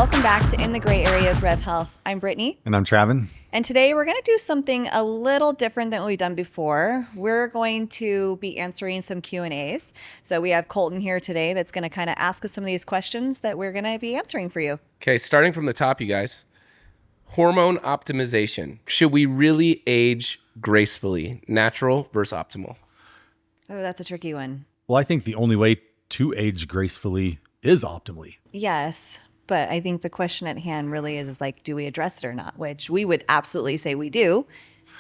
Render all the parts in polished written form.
Welcome back to In the Gray Area with Rev Health. I'm Britni. And I'm Travin. And today we're going to do something a little different than what we've done before. We're going to be answering some Q&As. So we have Colton here today that's going to kind of ask us some of these questions that we're going to be answering for you. Okay, starting from the top, you guys. Hormone optimization. Should we really age gracefully? Natural versus optimal? Oh, that's a tricky one. Well, I think the only way to age gracefully is optimally. Yes, but I think the question at hand really is like, do we address it or not? Which we would absolutely say we do.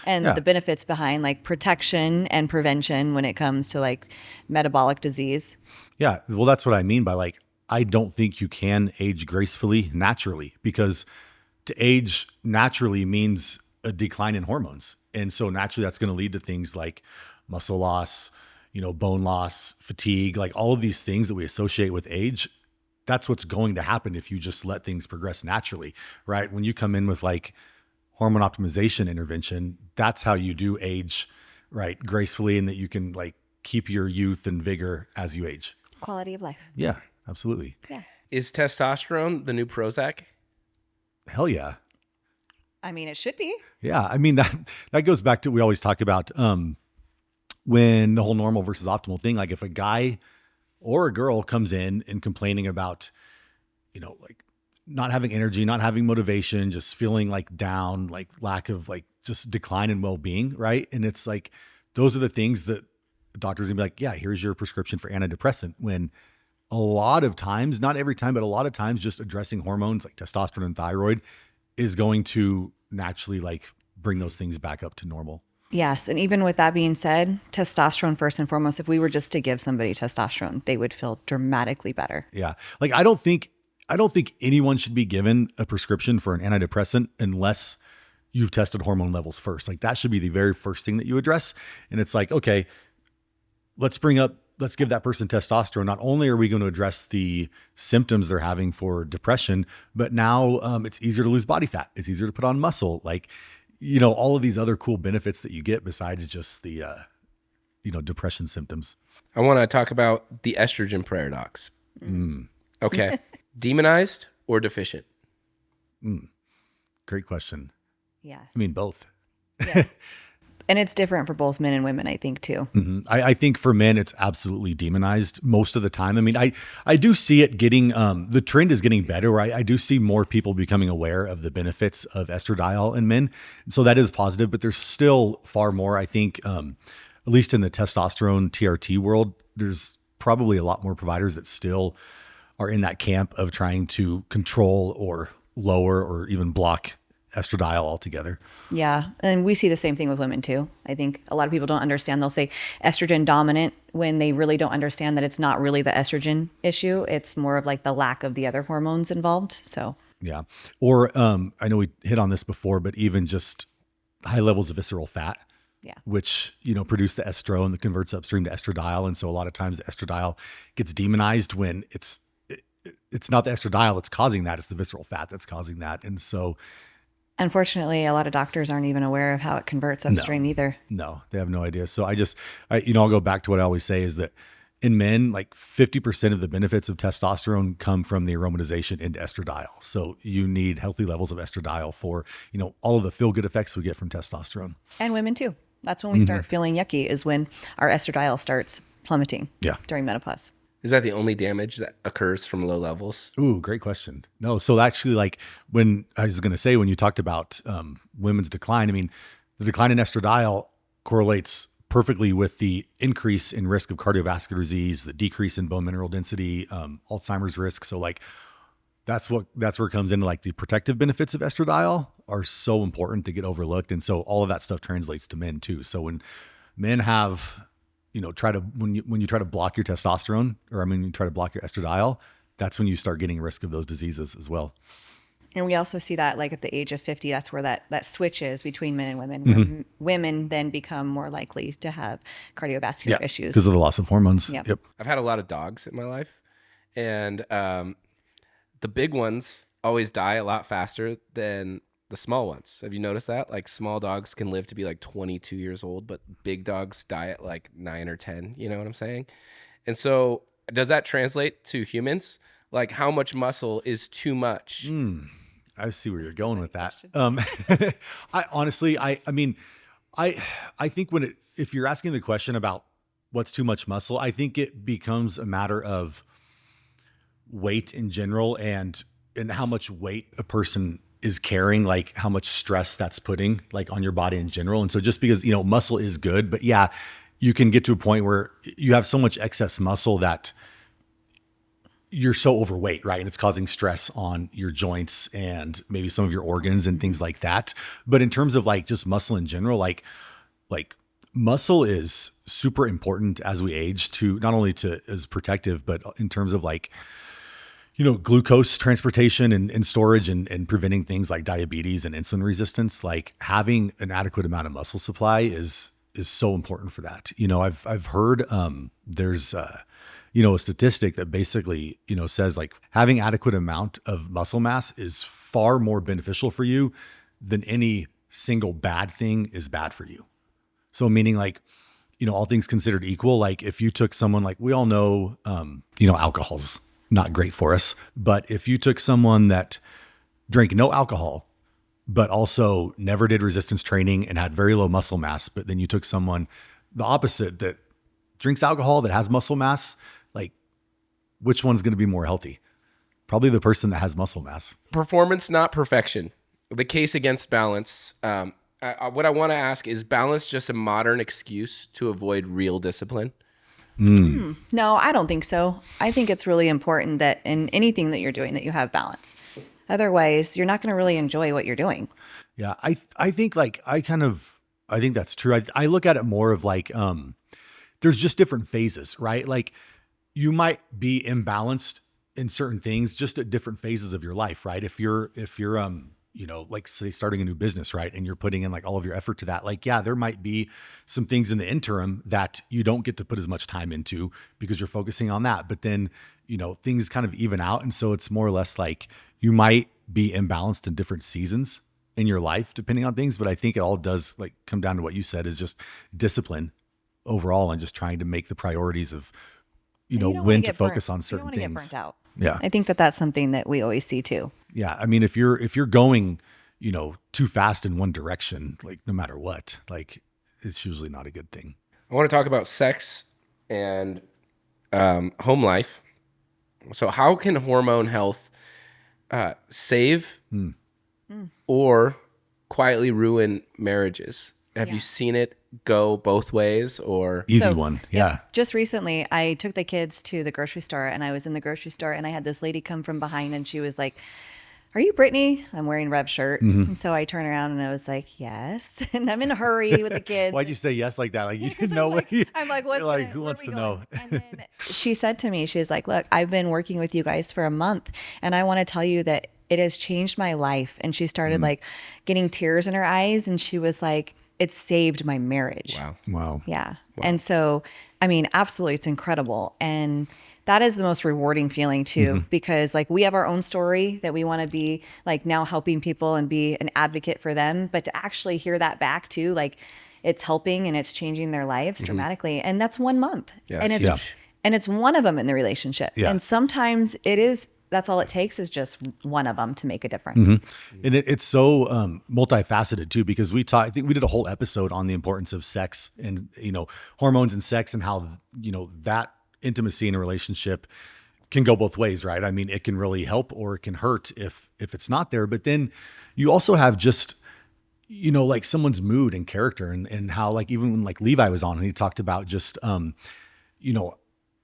And the benefits behind like protection and prevention when it comes to like metabolic disease. Yeah, well, that's what I mean by like, I don't think you can age gracefully naturally, because to age naturally means a decline in hormones. And so naturally that's going to lead to things like muscle loss, bone loss, fatigue, like all of these things that we associate with age. That's what's going to happen if you just let things progress naturally, right? When you come in with like hormone optimization intervention, that's how you do age, right, gracefully, and that you can like keep your youth and vigor as you age. Quality of life. Yeah, absolutely. Yeah. Is testosterone the new Prozac? Hell yeah. I mean, it should be. Yeah, I mean that goes back to, we always talk about when the whole normal versus optimal thing. Like if a guy or a girl comes in and complaining about, like not having energy, not having motivation, just feeling like down, like lack of like just decline in well-being, right? And it's like, those are the things that the doctor's gonna be like, yeah, here's your prescription for antidepressant. When a lot of times, not every time, but a lot of times, just addressing hormones like testosterone and thyroid is going to naturally like bring those things back up to normal. Yes. And even with that being said, testosterone first and foremost, if we were just to give somebody testosterone, they would feel dramatically better. Yeah. Like I don't think anyone should be given a prescription for an antidepressant unless you've tested hormone levels first. Like that should be the very first thing that you address. And it's like, okay, let's give that person testosterone. Not only are we going to address the symptoms they're having for depression, but now it's easier to lose body fat. It's easier to put on muscle. Like, all of these other cool benefits that you get besides just the, depression symptoms. I want to talk about the estrogen paradox. Okay. Demonized or deficient? Great question. Yes. I mean, both. Yeah. And it's different for both men and women, I think, too. Mm-hmm. I think for men, it's absolutely demonized most of the time. I mean, I do see it getting, the trend is getting better, right? I do see more people becoming aware of the benefits of estradiol in men. So that is positive, but there's still far more, I think, at least in the testosterone TRT world, there's probably a lot more providers that still are in that camp of trying to control or lower or even block estradiol altogether. Yeah. And we see the same thing with women too. I think a lot of people don't understand. They'll say estrogen dominant when they really don't understand that it's not really the estrogen issue. It's more of like the lack of the other hormones involved. So yeah. Or I know we hit on this before, but even just high levels of visceral fat. Yeah. Which, produce the estrone that converts upstream to estradiol. And so a lot of times the estradiol gets demonized when it's not the estradiol that's causing that. It's the visceral fat that's causing that. And so unfortunately, a lot of doctors aren't even aware of how it converts upstream either. No, they have no idea. So I'll go back to what I always say is that in men, like 50% of the benefits of testosterone come from the aromatization into estradiol. So you need healthy levels of estradiol for, all of the feel-good effects we get from testosterone. And women too. That's when we start feeling yucky, is when our estradiol starts plummeting during menopause. Is that the only damage that occurs from low levels? Ooh, great question. No, so actually, like when I was going to say, when you talked about women's decline, I mean, the decline in estradiol correlates perfectly with the increase in risk of cardiovascular disease, the decrease in bone mineral density, Alzheimer's risk. So like that's where it comes into, like the protective benefits of estradiol are so important to get overlooked. And so all of that stuff translates to men too. So when men have, when you try to block your testosterone, you try to block your estradiol, that's when you start getting risk of those diseases as well. And we also see that like at the age of 50, that's where that switch is between men and women. Where women then become more likely to have cardiovascular issues. Because of the loss of hormones. Yep. I've had a lot of dogs in my life, and the big ones always die a lot faster than the small ones. Have you noticed that? Like small dogs can live to be like 22 years old, but big dogs die at like 9 or 10. You know what I'm saying? And so does that translate to humans? Like how much muscle is too much? I see where you're going with that. I honestly, I mean, I think if you're asking the question about what's too much muscle, I think it becomes a matter of weight in general and how much weight a person is carrying, like how much stress that's putting like on your body in general. And so just because, muscle is good, but yeah, you can get to a point where you have so much excess muscle that you're so overweight, right? And it's causing stress on your joints and maybe some of your organs and things like that. But in terms of like just muscle in general, like muscle is super important as we age to not only to as protective, but in terms of like, glucose transportation and storage and preventing things like diabetes and insulin resistance. Like having an adequate amount of muscle supply is so important for that. I've heard there's a statistic that basically, says like having adequate amount of muscle mass is far more beneficial for you than any single bad thing is bad for you. So meaning like, all things considered equal, like if you took someone like we all know, alcohol's not great for us, but if you took someone that drank no alcohol, but also never did resistance training and had very low muscle mass, but then you took someone the opposite that drinks alcohol that has muscle mass, like which one's going to be more healthy? Probably the person that has muscle mass. Performance, not perfection. The case against balance. What I want to ask is balance just a modern excuse to avoid real discipline? No, I don't think so. I think it's really important that in anything that you're doing that you have balance. Otherwise, you're not going to really enjoy what you're doing. Yeah, I think like I think that's true. I look at it more of like there's just different phases, right? Like you might be imbalanced in certain things just at different phases of your life, right? If you're like say starting a new business, right? And you're putting in like all of your effort to that. Like, yeah, there might be some things in the interim that you don't get to put as much time into because you're focusing on that. But then, things kind of even out. And so it's more or less like you might be imbalanced in different seasons in your life, depending on things. But I think it all does like come down to what you said is just discipline overall and just trying to make the priorities of, when to focus on certain things. You don't want to get burnt out. Yeah. I think that that's something that we always see too. Yeah. I mean, if you're going, too fast in one direction, like no matter what, like it's usually not a good thing. I want to talk about sex and home life. So how can hormone health save or quietly ruin marriages? Have you seen it go both ways or? Easy one. Yeah. Just recently, I took the kids to the grocery store and I was in the grocery store and I had this lady come from behind and she was like, "Are you Britni?" I'm wearing Rev shirt. And so I turned around and I was like, "Yes." And I'm in a hurry with the kids. Why'd you say yes like that? Like you didn't know what you, I'm like, what's like, who wants to know? And then she said to me, she's like, "Look, I've been working with you guys for a month and I want to tell you that it has changed my life." And she started like getting tears in her eyes and she was like, "It saved my marriage." Wow. Yeah. Wow. And so, I mean, absolutely, it's incredible. And that is the most rewarding feeling too, because like we have our own story that we want to be like now helping people and be an advocate for them. But to actually hear that back too, like it's helping and it's changing their lives dramatically. And that's 1 month. Yeah, and it's huge. And it's one of them in the relationship. Yeah. And sometimes that's all it takes is just one of them to make a difference. And it's so multifaceted too, because I think we did a whole episode on the importance of sex and, hormones and sex and how, that intimacy in a relationship can go both ways, right? I mean, it can really help or it can hurt if it's not there. But then you also have just, like someone's mood and character and how like, even when like Levi was on and he talked about just,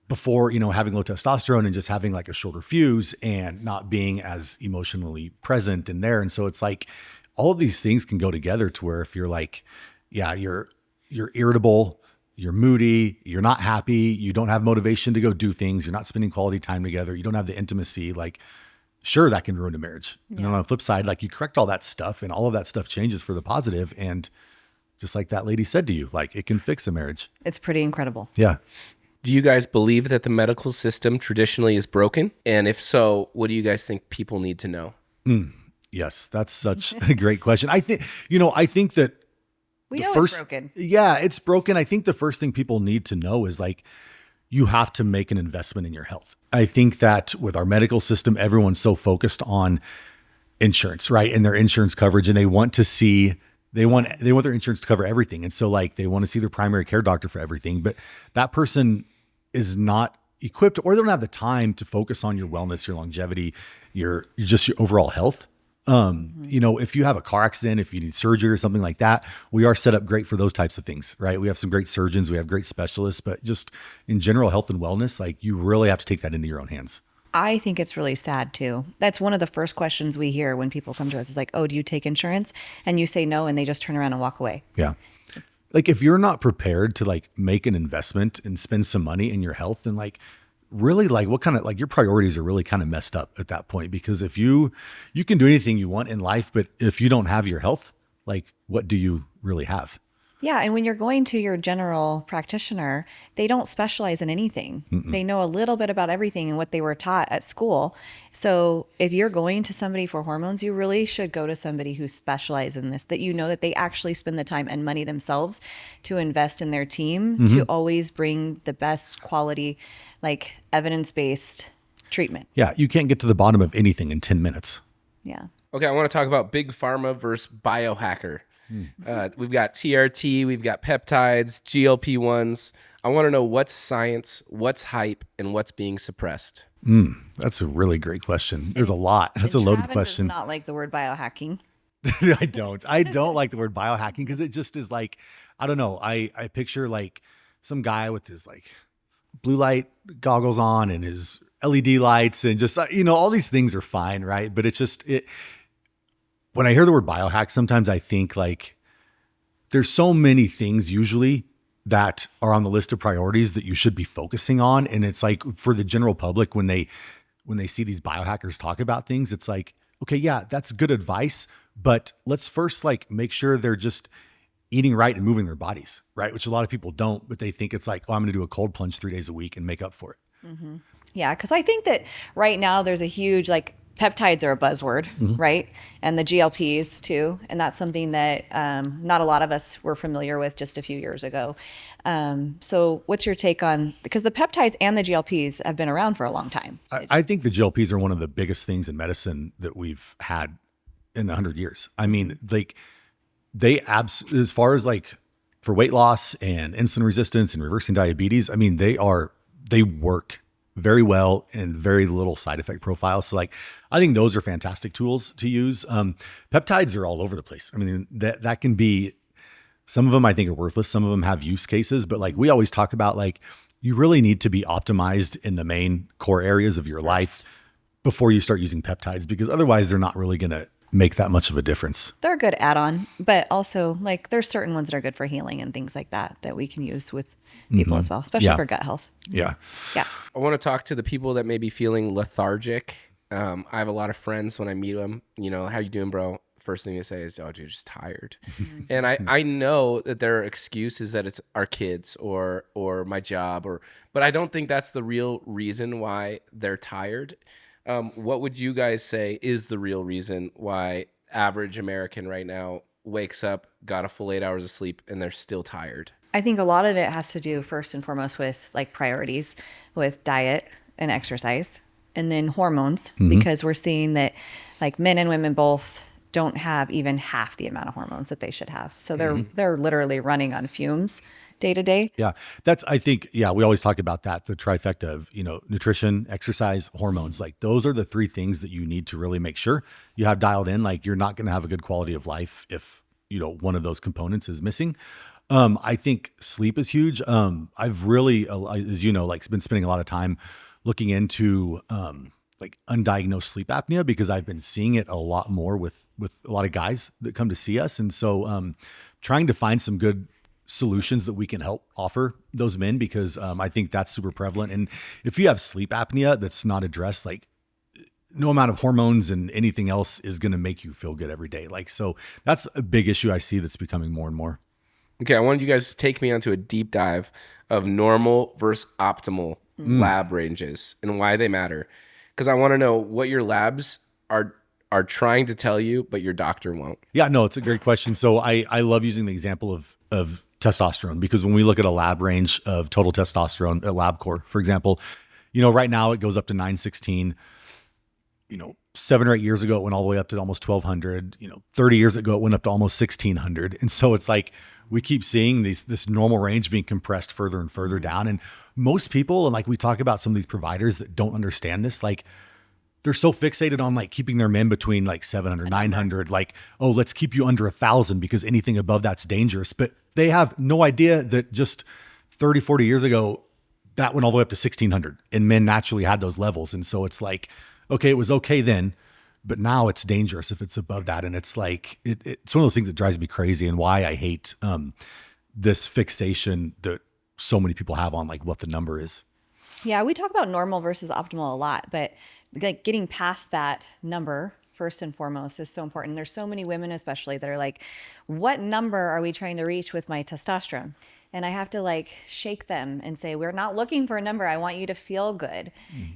before, having low testosterone and just having like a shorter fuse and not being as emotionally present in there. And so it's like all of these things can go together to where if you're like, yeah, you're irritable, you're moody, you're not happy, you don't have motivation to go do things, you're not spending quality time together, you don't have the intimacy, like sure, that can ruin a marriage. Yeah. And then on the flip side, like you correct all that stuff and all of that stuff changes for the positive. And just like that lady said to you, like it can fix a marriage. It's pretty incredible. Yeah. Do you guys believe that the medical system traditionally is broken? And if so, what do you guys think people need to know? Yes, that's such a great question. I think that it's broken. Yeah, it's broken. I think the first thing people need to know is like, you have to make an investment in your health. I think that with our medical system, everyone's so focused on insurance, right? And their insurance coverage, and they want their insurance to cover everything. And so like they want to see their primary care doctor for everything, but that person is not equipped, or they don't have the time to focus on your wellness, your longevity, your overall health. If you have a car accident, if you need surgery or something like that, we are set up great for those types of things, right? We have some great surgeons, we have great specialists, but just in general health and wellness, like you really have to take that into your own hands. I think it's really sad too. That's one of the first questions we hear when people come to us is like, oh, do you take insurance? And you say no, and they just turn around and walk away. Yeah. Like if you're not prepared to like make an investment and spend some money in your health, then like really like what kind of like your priorities are really kind of messed up at that point. Because if you can do anything you want in life, but if you don't have your health, like what do you really have? Yeah. And when you're going to your general practitioner, they don't specialize in anything. They know a little bit about everything and what they were taught at school. So if you're going to somebody for hormones, you really should go to somebody who specializes in this, that you know that they actually spend the time and money themselves to invest in their team to always bring the best quality, like evidence-based treatment. Yeah. You can't get to the bottom of anything in 10 minutes. Yeah. Okay, I want to talk about big pharma versus biohacker. We've got TRT, we've got peptides, GLP-1s. I want to know what's science, what's hype, and what's being suppressed. That's a really great question. There's a lot. That's a loaded question. Does not like the word biohacking. I don't like the word biohacking because it just is like, I don't know. I picture like some guy with his like blue light goggles on and his LED lights and just, all these things are fine. Right. But it's just, when I hear the word biohack, sometimes I think like there's so many things usually that are on the list of priorities that you should be focusing on. And it's like for the general public, when they see these biohackers talk about things, it's like, okay, yeah, that's good advice, but let's first like make sure they're just eating right and moving their bodies, right? Which a lot of people don't, but they think it's like, oh, I'm going to do a cold plunge 3 days a week and make up for it. Mm-hmm. Yeah. Cause I think that right now there's a huge, like, peptides are a buzzword, right? And the GLPs too. And that's something that not a lot of us were familiar with just a few years ago. So what's your take on, because the peptides and the GLPs have been around for a long time. I think the GLPs are one of the biggest things in medicine that we've had in 100 years. I mean, like as far as like for weight loss and insulin resistance and reversing diabetes, I mean, they work very well and very little side effect profile. So like, I think those are fantastic tools to use. Peptides are all over the place. I mean, that can be, some of them I think are worthless. Some of them have use cases, but like we always talk about, like you really need to be optimized in the main core areas of your life before you start using peptides, because otherwise they're not really going to make that much of a difference. They're a good add-on, but also like there's certain ones that are good for healing and things like that we can use with people as well, especially for gut health. Yeah. Yeah. I want to talk to the people that may be feeling lethargic. I have a lot of friends when I meet them, how you doing, bro? First thing they say is, oh, dude, just tired. And I know that their excuse is that it's our kids or my job, but I don't think that's the real reason why they're tired. What would you guys say is the real reason why average American right now wakes up, got a full 8 hours of sleep, and they're still tired? I think a lot of it has to do first and foremost with like priorities, with diet and exercise, and then hormones, because we're seeing that like men and women both don't have even half the amount of hormones that they should have. So they're literally running on fumes day to day. Yeah. I think, we always talk about that, the trifecta of, nutrition, exercise, hormones. Like those are the three things that you need to really make sure you have dialed in. Like you're not going to have a good quality of life if, one of those components is missing. I think sleep is huge. I've really, as like been spending a lot of time looking into, like undiagnosed sleep apnea, because I've been seeing it a lot more with a lot of guys that come to see us. And so, trying to find some good solutions that we can help offer those men, because I think that's super prevalent. And if you have sleep apnea that's not addressed, like no amount of hormones and anything else is going to make you feel good every day. Like, so that's a big issue I see that's becoming more and more. Okay, I wanted you guys to take me onto a deep dive of normal versus optimal lab ranges and why they matter. Because I want to know what your labs are trying to tell you, but your doctor won't. Yeah, no, it's a great question. So I love using the example of testosterone, because when we look at a lab range of total testosterone at LabCorp, for example, Right now it goes up to 916. 7 or 8 years ago, it went all the way up to almost 1200. 30 years ago, it went up to almost 1600. And so it's like, we keep seeing this normal range being compressed further and further down. And most people, and like we talk about some of these providers that don't understand this, like they're so fixated on like keeping their men between like 700, 900, like, oh, let's keep you under 1,000 because anything above that's dangerous. But they have no idea that just 30, 40 years ago, that went all the way up to 1600 and men naturally had those levels. And so it's like, okay, it was okay then, but now it's dangerous if it's above that. And it's like, it's one of those things that drives me crazy and why I hate this fixation that so many people have on like what the number is. Yeah, we talk about normal versus optimal a lot, but like getting past that number first and foremost is so important. There's so many women especially that are like, what number are we trying to reach with my testosterone? And I have to like shake them and say, we're not looking for a number. I want you to feel good.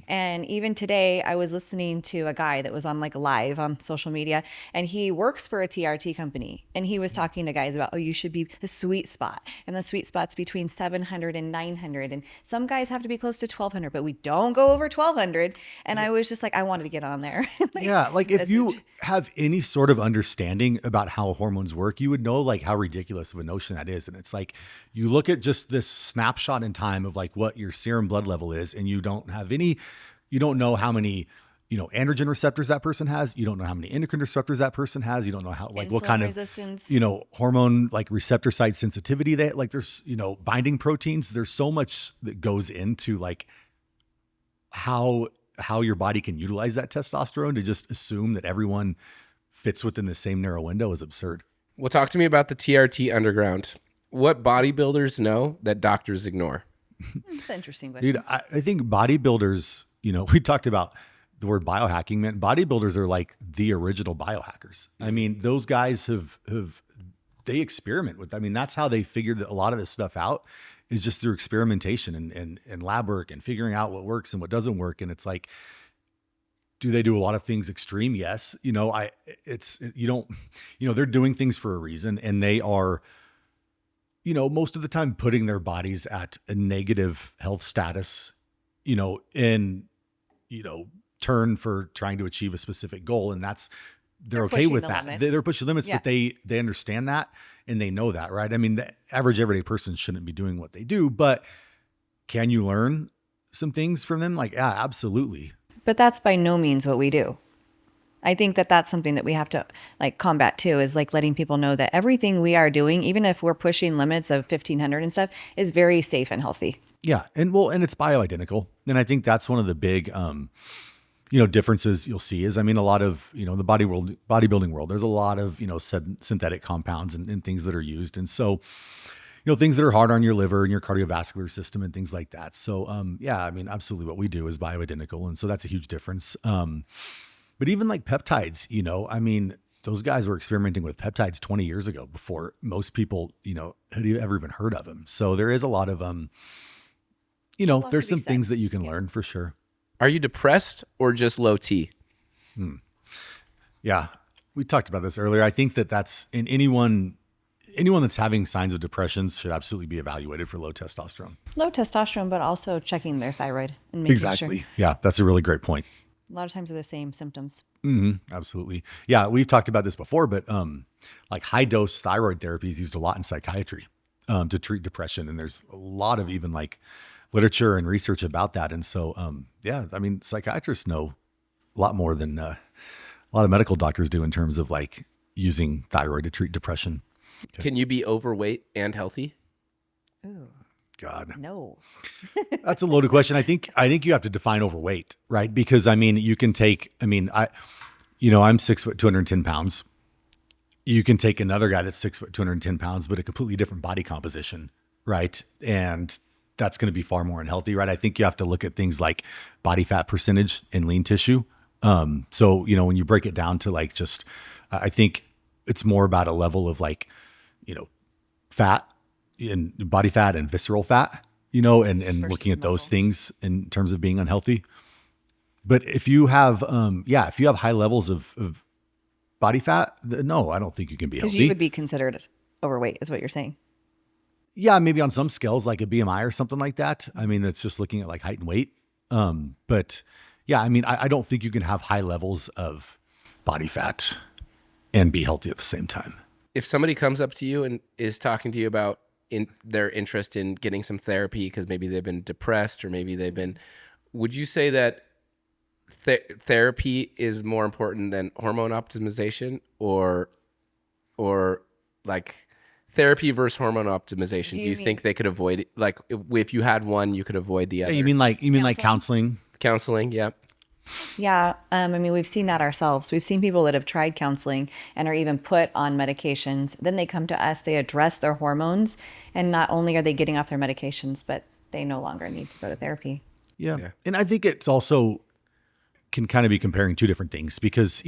And even today, I was listening to a guy that was on like live on social media, and he works for a TRT company. And he was talking to guys about, oh, you should be the sweet spot. And the sweet spot's between 700 and 900. And some guys have to be close to 1,200, but we don't go over 1,200. And I was just like, I wanted to get on there. Like if you have any sort of understanding about how hormones work, you would know like how ridiculous of a notion that is. And it's like, you look at just this snapshot in time of like what your serum blood level is, and you don't know how many, androgen receptors that person has. You don't know how many endocrine receptors that person has. You don't know how, like, Insulin what kind resistance. of, hormone, like receptor site sensitivity there's, binding proteins. There's so much that goes into like how your body can utilize that testosterone. To just assume that everyone fits within the same narrow window is absurd. Well, talk to me about the TRT underground. What bodybuilders know that doctors ignore? That's an interesting question. Dude, I think bodybuilders, we talked about the word biohacking, man. Bodybuilders are like the original biohackers. I mean, those guys they experiment with, that's how they figured a lot of this stuff out, is just through experimentation and lab work and figuring out what works and what doesn't work. And it's like, do they do a lot of things extreme? Yes. They're doing things for a reason, and they are, most of the time putting their bodies at a negative health status, in, turn for trying to achieve a specific goal. And they're okay with that. They're pushing limits, but they understand that and they know that, right? The average everyday person shouldn't be doing what they do, but can you learn some things from them? Like, yeah, absolutely. But that's by no means what we do. I think that that's something that we have to like combat too, is like letting people know that everything we are doing, even if we're pushing limits of 1,500 and stuff, is very safe and healthy. Yeah. And it's bioidentical. And I think that's one of the big, differences you'll see is, a lot of, the bodybuilding world, there's a lot of, synthetic compounds and things that are used. And so, things that are hard on your liver and your cardiovascular system and things like that. So, absolutely what we do is bioidentical. And so that's a huge difference. But even like peptides, those guys were experimenting with peptides 20 years ago before most people, had ever even heard of them. So there is a lot of, there's some things that you can learn for sure. Are you depressed or just low T? Yeah. We talked about this earlier. I think that's in anyone that's having signs of depression should absolutely be evaluated for low testosterone. Low testosterone, but also checking their thyroid and making exactly. Sure. Yeah. That's a really great point. A lot of times they're the same symptoms. Mm-hmm, absolutely. Yeah. We've talked about this before, but like high dose thyroid therapy is used a lot in psychiatry to treat depression. And there's a lot of even like literature and research about that. And so, psychiatrists know a lot more than a lot of medical doctors do in terms of like using thyroid to treat depression. Okay. Can you be overweight and healthy? Ooh. God. No. That's a loaded question. I think you have to define overweight, right? Because you can take, I'm 6 foot, 210 pounds. You can take another guy that's 6 foot, 210 pounds, but a completely different body composition, right? And that's going to be far more unhealthy, right? I think you have to look at things like body fat percentage and lean tissue. So, when you break it down to like just, I think it's more about a level of like, fat, in body fat and visceral fat, and looking at those things in terms of being unhealthy. But if you have, high levels of body fat, no, I don't think you can be healthy. Because you would be considered overweight is what you're saying. Yeah, maybe on some scales like a BMI or something like that. That's just looking at like height and weight. But yeah, I mean, I don't think you can have high levels of body fat and be healthy at the same time. If somebody comes up to you and is talking to you about their interest in getting some therapy because maybe they've been depressed or maybe they've been, would you say that therapy is more important than hormone optimization, or like therapy versus hormone optimization? Do you think they could avoid it? Like if you had one, you could avoid the other? You mean like counseling? Counseling, yeah. Yeah. I mean, we've seen that ourselves. We've seen people that have tried counseling and are even put on medications. Then they come to us, they address their hormones, and not only are they getting off their medications, but they no longer need to go to therapy. Yeah. And I think it's also can kind of be comparing two different things because,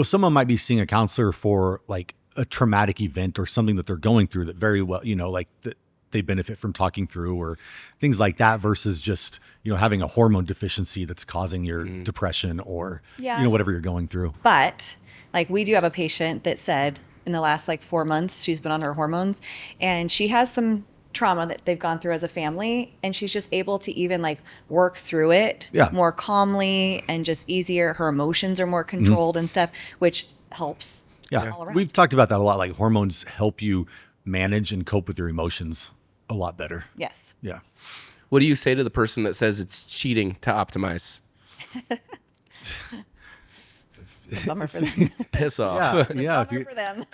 someone might be seeing a counselor for like a traumatic event or something that they're going through that very well, like that they benefit from talking through or things like that versus just, having a hormone deficiency that's causing your depression or, whatever you're going through. But like we do have a patient that said in the last like 4 months, she's been on her hormones and she has some trauma that they've gone through as a family. And she's just able to even like work through it more calmly and just easier. Her emotions are more controlled and stuff, which helps. Yeah. All around. We've talked about that a lot. Like hormones help you manage and cope with your emotions a lot better. Yes. Yeah. What do you say to the person that says it's cheating to optimize? It's a bummer for them. Piss off. Yeah. Bummer for them.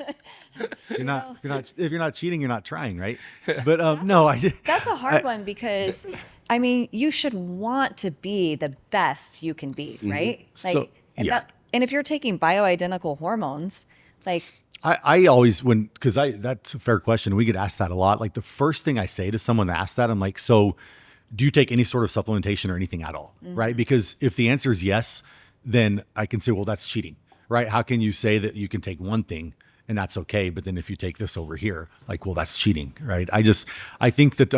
If you're not cheating, you're not trying, right? But no, That's a hard one because I mean, you should want to be the best you can be, right? Like, and if you're taking bioidentical hormones, like I always that's a fair question. We get asked that a lot. Like the first thing I say to someone that asks that, I'm like, so do you take any sort of supplementation or anything at all? Right? Because if the answer is yes, then I can say, well, that's cheating, right? How can you say that you can take one thing and that's okay, but then if you take this over here, like, well, that's cheating, right? I think that,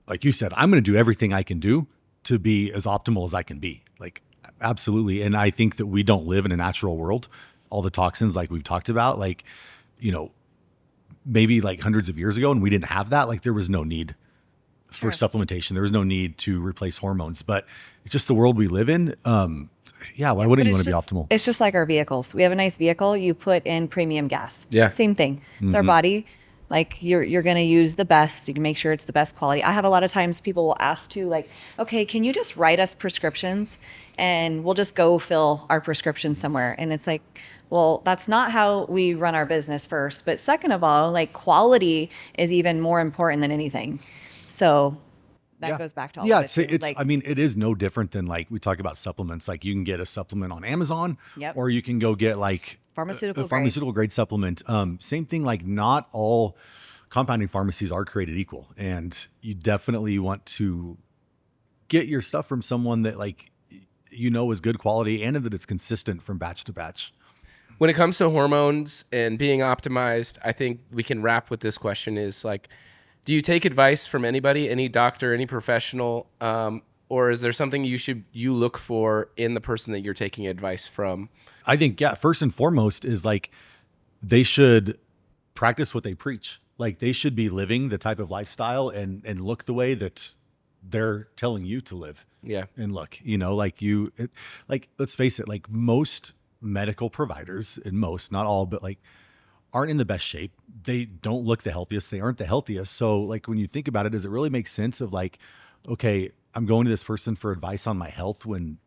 like you said, I'm going to do everything I can do to be as optimal as I can be. Like, absolutely. And I think that we don't live in a natural world. All the toxins, like we've talked about, like, maybe like hundreds of years ago, and we didn't have that. Like there was no need for supplementation. There was no need to replace hormones, but it's just the world we live in. Why wouldn't you want to be optimal? It's just like our vehicles. We have a nice vehicle. You put in premium gas. Yeah. Same thing. It's our body. Like you're going to use the best. You can make sure it's the best quality. I have a lot of times people will ask to like, okay, can you just write us prescriptions and we'll just go fill our prescriptions somewhere. And it's like, well, that's not how we run our business first. But second of all, like quality is even more important than anything. So that goes back to all of it. It's I mean, it is no different than like we talk about supplements. Like you can get a supplement on Amazon or you can go get like pharmaceutical grade supplement. Same thing, like not all compounding pharmacies are created equal. And you definitely want to get your stuff from someone that like, is good quality and that it's consistent from batch to batch. When it comes to hormones and being optimized, I think we can wrap with this question is like, do you take advice from anybody, any doctor, any professional, or is there something you look for in the person that you're taking advice from? I think, first and foremost is like they should practice what they preach. Like they should be living the type of lifestyle and look the way that they're telling you to live. Yeah. And look, let's face it, like most medical providers, and most, not all, but like aren't in the best shape. They don't look the healthiest. They aren't the healthiest. So like when you think about it, does it really make sense of like, okay, I'm going to this person for advice on my health when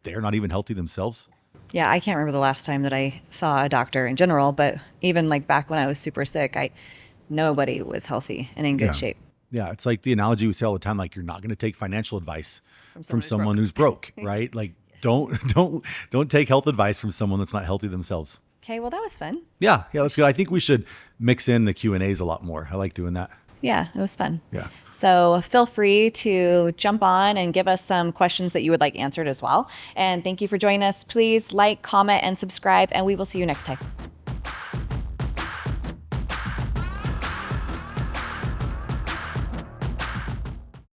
they're not even healthy themselves? Yeah, I can't remember the last time that I saw a doctor in general, but even like back when I was super sick, nobody was healthy and in good shape. Yeah, it's like the analogy we say all the time, like you're not going to take financial advice from someone who's broke, right? Like don't take health advice from someone that's not healthy themselves. Okay, well that was fun. Yeah, that's good. I think we should mix in the Q&As a lot more. I like doing that. Yeah, it was fun. Yeah. So feel free to jump on and give us some questions that you would like answered as well. And thank you for joining us. Please like, comment, and subscribe, and we will see you next time.